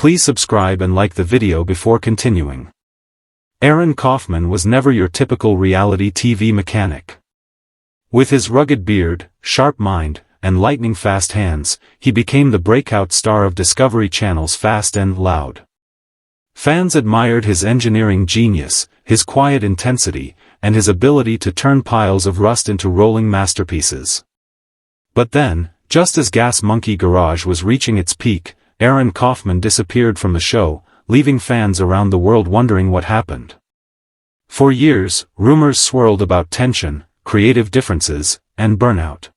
Please subscribe and like the video before continuing. Aron Kaufman was never your typical reality TV mechanic. With his rugged beard, sharp mind, and lightning-fast hands, he became the breakout star of Discovery Channel's Fast and Loud. Fans admired his engineering genius, his quiet intensity, and his ability to turn piles of rust into rolling masterpieces. But then, just as Gas Monkey Garage was reaching its peak, Aron Kaufman disappeared from the show, leaving fans around the world wondering what happened. For years, rumors swirled about tension, creative differences, and burnout.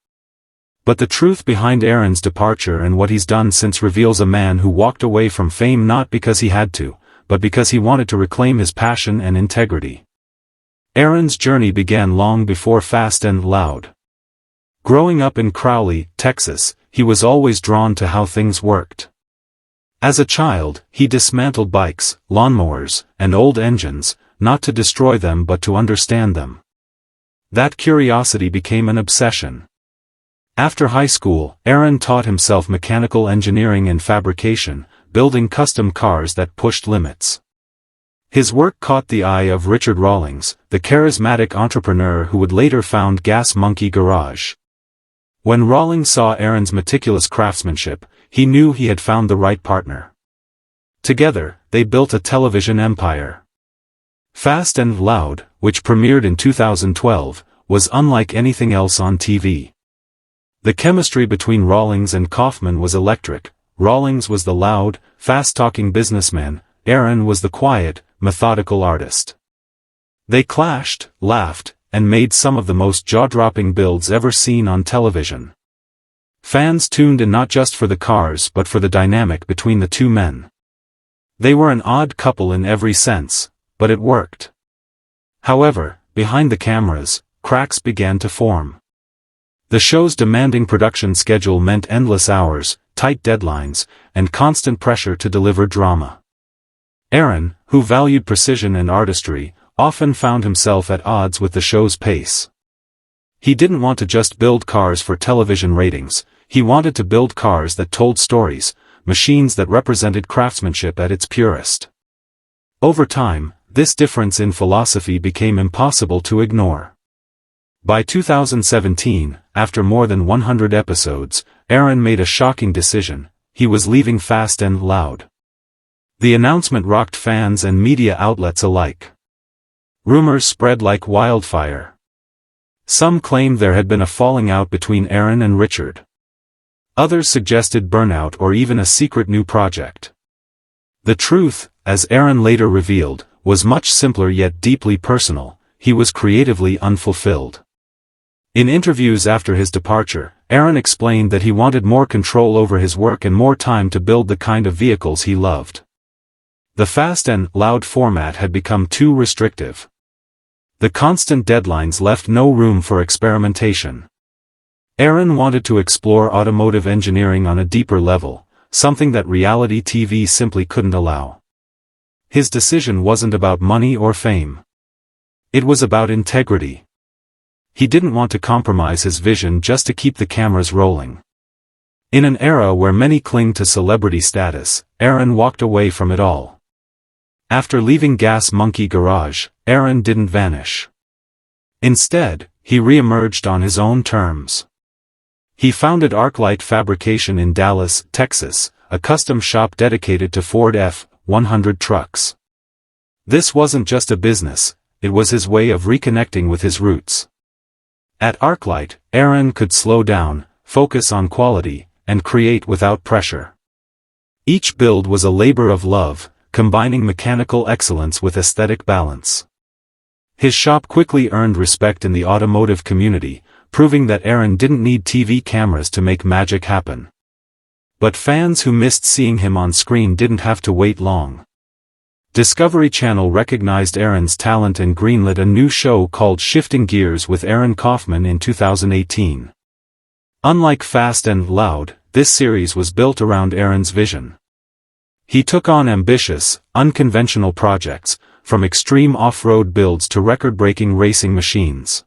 But the truth behind Aron's departure and what he's done since reveals a man who walked away from fame not because he had to, but because he wanted to reclaim his passion and integrity. Aron's journey began long before Fast and Loud. Growing up in Crowley, Texas, he was always drawn to how things worked. As a child, he dismantled bikes, lawnmowers, and old engines, not to destroy them but to understand them. That curiosity became an obsession. After high school, Aron taught himself mechanical engineering and fabrication, building custom cars that pushed limits. His work caught the eye of Richard Rawlings, the charismatic entrepreneur who would later found Gas Monkey Garage. When Rawlings saw Aron's meticulous craftsmanship, he knew he had found the right partner. Together, they built a television empire. Fast and Loud, which premiered in 2012, was unlike anything else on TV. The chemistry between Rawlings and Kaufman was electric. Rawlings was the loud, fast-talking businessman, Aron was the quiet, methodical artist. They clashed, laughed, and made some of the most jaw-dropping builds ever seen on television. Fans tuned in not just for the cars but for the dynamic between the two men. They were an odd couple in every sense, but it worked. However, behind the cameras, cracks began to form. The show's demanding production schedule meant endless hours, tight deadlines, and constant pressure to deliver drama. Aron, who valued precision and artistry, often found himself at odds with the show's pace. He didn't want to just build cars for television ratings, he wanted to build cars that told stories, machines that represented craftsmanship at its purest. Over time, this difference in philosophy became impossible to ignore. By 2017, after more than 100 episodes, Aron made a shocking decision: he was leaving Fast and Loud. The announcement rocked fans and media outlets alike. Rumors spread like wildfire. Some claimed there had been a falling out between Aron and Richard. Others suggested burnout or even a secret new project. The truth, as Aron later revealed, was much simpler yet deeply personal: he was creatively unfulfilled. In interviews after his departure, Aron explained that he wanted more control over his work and more time to build the kind of vehicles he loved. The Fast and Loud format had become too restrictive. The constant deadlines left no room for experimentation. Aron wanted to explore automotive engineering on a deeper level, something that reality TV simply couldn't allow. His decision wasn't about money or fame. It was about integrity. He didn't want to compromise his vision just to keep the cameras rolling. In an era where many cling to celebrity status, Aron walked away from it all. After leaving Gas Monkey Garage, Aron didn't vanish. Instead, he re-emerged on his own terms. He founded ArcLight Fabrication in Dallas, Texas, a custom shop dedicated to Ford F-100 trucks. This wasn't just a business, it was his way of reconnecting with his roots. At ArcLight, Aron could slow down, focus on quality, and create without pressure. Each build was a labor of love, combining mechanical excellence with aesthetic balance. His shop quickly earned respect in the automotive community, proving that Aron didn't need TV cameras to make magic happen. But fans who missed seeing him on screen didn't have to wait long. Discovery Channel recognized Aron's talent and greenlit a new show called Shifting Gears with Aron Kaufman in 2018. Unlike Fast and Loud, this series was built around Aron's vision. He took on ambitious, unconventional projects, from extreme off-road builds to record-breaking racing machines.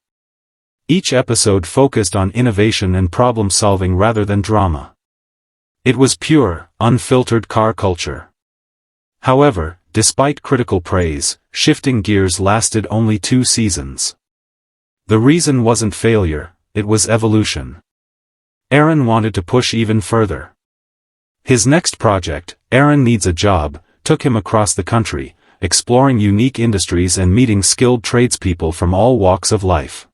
Each episode focused on innovation and problem-solving rather than drama. It was pure, unfiltered car culture. However, despite critical praise, Shifting Gears lasted only 2 seasons. The reason wasn't failure, it was evolution. Aron wanted to push even further. His next project, Aron Needs a Job, took him across the country, exploring unique industries and meeting skilled tradespeople from all walks of life.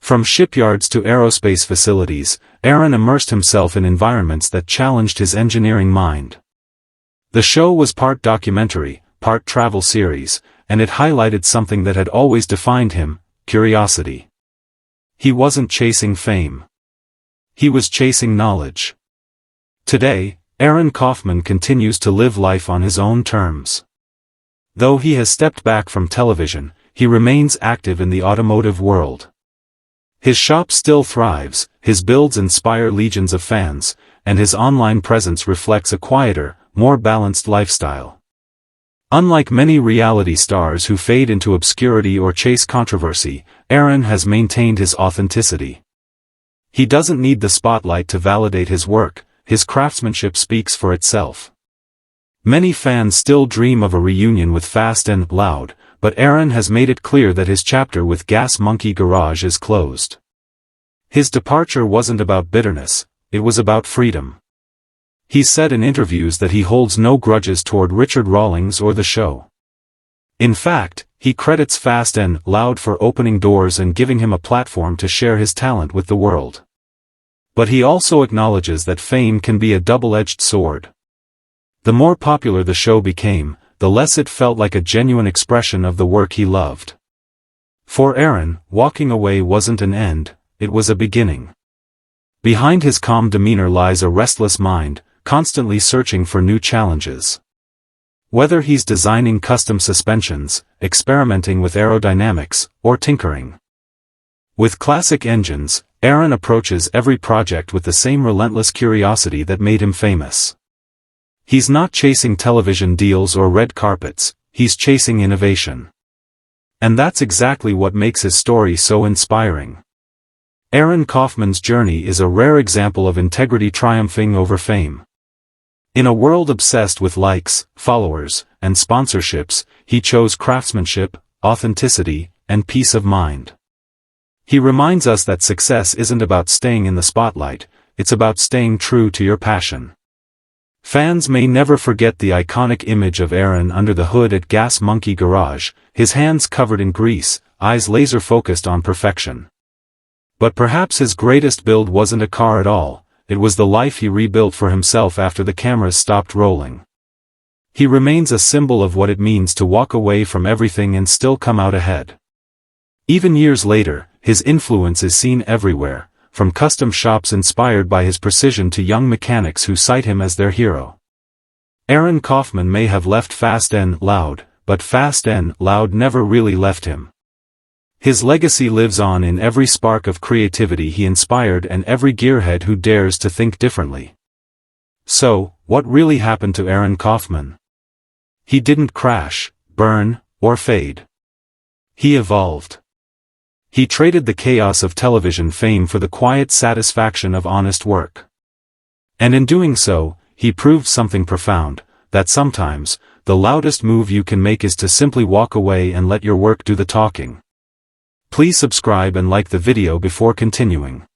From shipyards to aerospace facilities, Aron immersed himself in environments that challenged his engineering mind. The show was part documentary, part travel series, and it highlighted something that had always defined him: curiosity. He wasn't chasing fame. He was chasing knowledge. Today, Aron Kaufman continues to live life on his own terms. Though he has stepped back from television, he remains active in the automotive world. His shop still thrives, his builds inspire legions of fans, and his online presence reflects a quieter, more balanced lifestyle. Unlike many reality stars who fade into obscurity or chase controversy, Aron has maintained his authenticity. He doesn't need the spotlight to validate his work, his craftsmanship speaks for itself. Many fans still dream of a reunion with Fast and Loud, but Aron has made it clear that his chapter with Gas Monkey Garage is closed. His departure wasn't about bitterness, it was about freedom. He said in interviews that he holds no grudges toward Richard Rawlings or the show. In fact, he credits Fast and Loud for opening doors and giving him a platform to share his talent with the world. But he also acknowledges that fame can be a double-edged sword. The more popular the show became, the less it felt like a genuine expression of the work he loved. For Aron, walking away wasn't an end, it was a beginning. Behind his calm demeanor lies a restless mind, constantly searching for new challenges. Whether he's designing custom suspensions, experimenting with aerodynamics, or tinkering with classic engines, Aron approaches every project with the same relentless curiosity that made him famous. He's not chasing television deals or red carpets, he's chasing innovation. And that's exactly what makes his story so inspiring. Aron Kaufman's journey is a rare example of integrity triumphing over fame. In a world obsessed with likes, followers, and sponsorships, he chose craftsmanship, authenticity, and peace of mind. He reminds us that success isn't about staying in the spotlight, it's about staying true to your passion. Fans may never forget the iconic image of Aron under the hood at Gas Monkey Garage, his hands covered in grease, eyes laser-focused on perfection. But perhaps his greatest build wasn't a car at all, it was the life he rebuilt for himself after the cameras stopped rolling. He remains a symbol of what it means to walk away from everything and still come out ahead. Even years later, his influence is seen everywhere, from custom shops inspired by his precision to young mechanics who cite him as their hero. Aron Kaufman may have left Fast and Loud, but Fast and Loud never really left him. His legacy lives on in every spark of creativity he inspired and every gearhead who dares to think differently. So, what really happened to Aron Kaufman? He didn't crash, burn, or fade. He evolved. He traded the chaos of television fame for the quiet satisfaction of honest work. And in doing so, he proved something profound, that sometimes, the loudest move you can make is to simply walk away and let your work do the talking. Please subscribe and like the video before continuing.